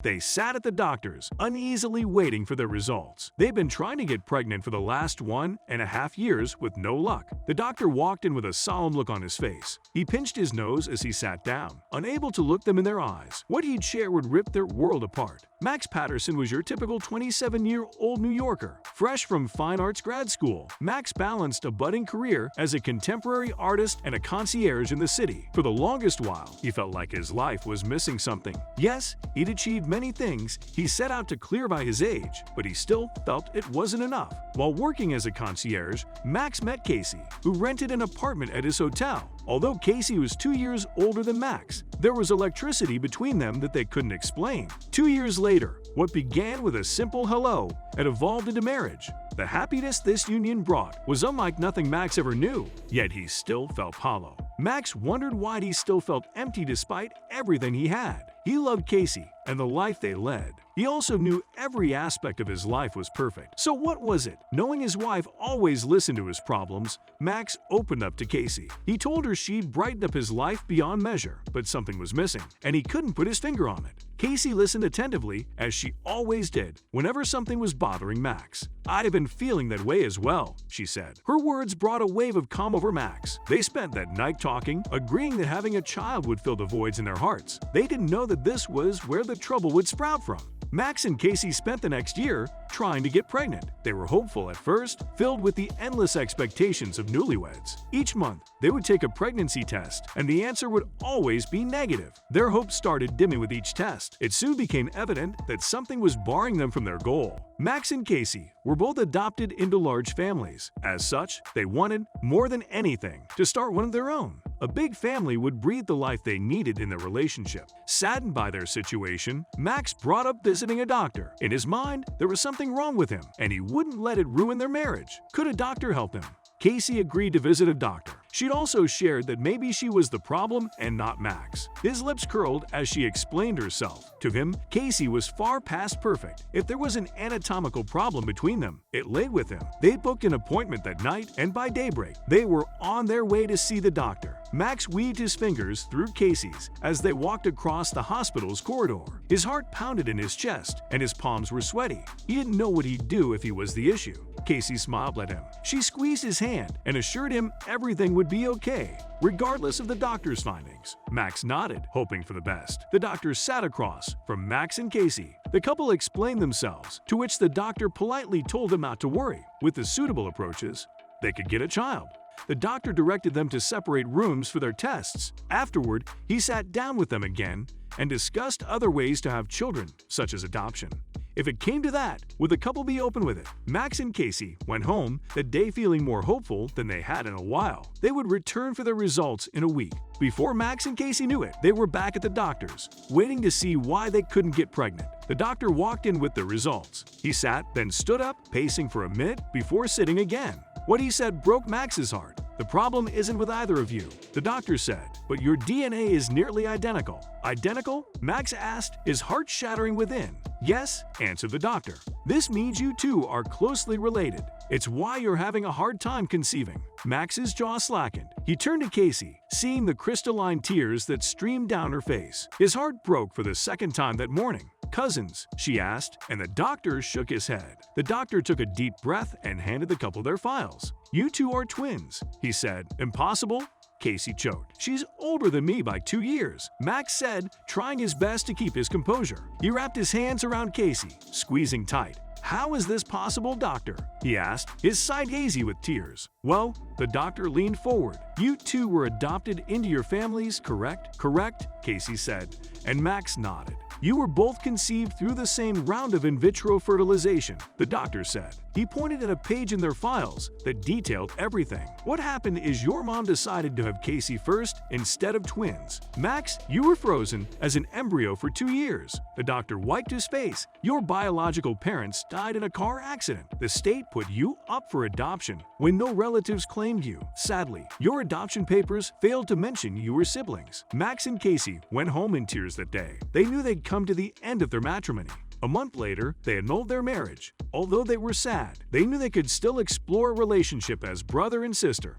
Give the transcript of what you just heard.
They sat at the doctor's, uneasily waiting for their results. They'd been trying to get pregnant for the last 1.5 years with no luck. The doctor walked in with a solemn look on his face. He pinched his nose as he sat down, unable to look them in their eyes. What he'd share would rip their world apart. Max Patterson was your typical 27-year-old New Yorker, fresh from fine arts grad school. Max balanced a budding career as a contemporary artist and a concierge in the city. For the longest while, he felt like his life was missing something. Yes, he'd achieved many things he set out to clear by his age, but he still felt it wasn't enough. While working as a concierge, Max met Casey, who rented an apartment at his hotel. Although Casey was 2 years older than Max, there was electricity between them that they couldn't explain. 2 years later, what began with a simple hello had evolved into marriage. The happiness this union brought was unlike nothing Max ever knew, yet he still felt hollow. Max wondered why he still felt empty despite everything he had. He loved Casey and the life they led. He also knew every aspect of his life was perfect. So what was it? Knowing his wife always listened to his problems, Max opened up to Casey. He told her she'd brighten up his life beyond measure, but something was missing, and he couldn't put his finger on it. Casey listened attentively, as she always did, whenever something was bothering Max. "I've been feeling that way as well," she said. Her words brought a wave of calm over Max. They spent that night talking, agreeing that having a child would fill the voids in their hearts. They didn't know that this was where the trouble would sprout from. Max and Casey spent the next year trying to get pregnant. They were hopeful at first, filled with the endless expectations of newlyweds. Each month, they would take a pregnancy test, and the answer would always be negative. Their hopes started dimming with each test. It soon became evident that something was barring them from their goal. Max and Casey were both adopted into large families. As such, they wanted, more than anything, to start one of their own. A big family would breathe the life they needed in their relationship. Saddened by their situation, Max brought up visiting a doctor. In his mind, there was something wrong with him, and he wouldn't let it ruin their marriage. Could a doctor help him? Casey agreed to visit a doctor. She'd also shared that maybe she was the problem and not Max. His lips curled as she explained herself. To him, Casey was far past perfect. If there was an anatomical problem between them, it lay with him. They'd booked an appointment that night, and by daybreak, they were on their way to see the doctor. Max weaved his fingers through Casey's as they walked across the hospital's corridor. His heart pounded in his chest, and his palms were sweaty. He didn't know what he'd do if he was the issue. Casey smiled at him. She squeezed his hand and assured him everything would be okay, regardless of the doctor's findings. Max nodded, hoping for the best. The doctor sat across from Max and Casey. The couple explained themselves, to which the doctor politely told them not to worry. With the suitable approaches, they could get a child. The doctor directed them to separate rooms for their tests. Afterward, he sat down with them again and discussed other ways to have children, such as adoption. If it came to that, would the couple be open with it? Max and Casey went home that day feeling more hopeful than they had in a while. They would return for their results in a week. Before Max and Casey knew it, they were back at the doctor's, waiting to see why they couldn't get pregnant. The doctor walked in with the results. He sat, then stood up, pacing for a minute before sitting again. What he said broke Max's heart. "The problem isn't with either of you," the doctor said, "but your DNA is nearly identical." "Identical?" Max asked, his heart shattering within. "Yes," answered the doctor. "This means you two are closely related. It's why you're having a hard time conceiving." Max's jaw slackened. He turned to Casey, seeing the crystalline tears that streamed down her face. His heart broke for the second time that morning. "Cousins?" she asked, and the doctor shook his head. The doctor took a deep breath and handed the couple their files. "You two are twins," he said. "Impossible?" Casey choked. "She's older than me by 2 years," Max said, trying his best to keep his composure. He wrapped his hands around Casey, squeezing tight. "How is this possible, doctor?" he asked, his sight hazy with tears. "Well," the doctor leaned forward. "You two were adopted into your families, correct?" "Correct," Casey said, and Max nodded. "You were both conceived through the same round of in vitro fertilization," the doctor said. He pointed at a page in their files that detailed everything. "What happened is your mom decided to have Casey first instead of twins. Max, you were frozen as an embryo for 2 years." The doctor wiped his face. "Your biological parents died in a car accident. The state put you up for adoption when no relatives claimed you. Sadly, your adoption papers failed to mention you were siblings." Max and Casey went home in tears that day. They knew they'd come to the end of their matrimony. A month later, they annulled their marriage. Although they were sad, they knew they could still explore a relationship as brother and sister.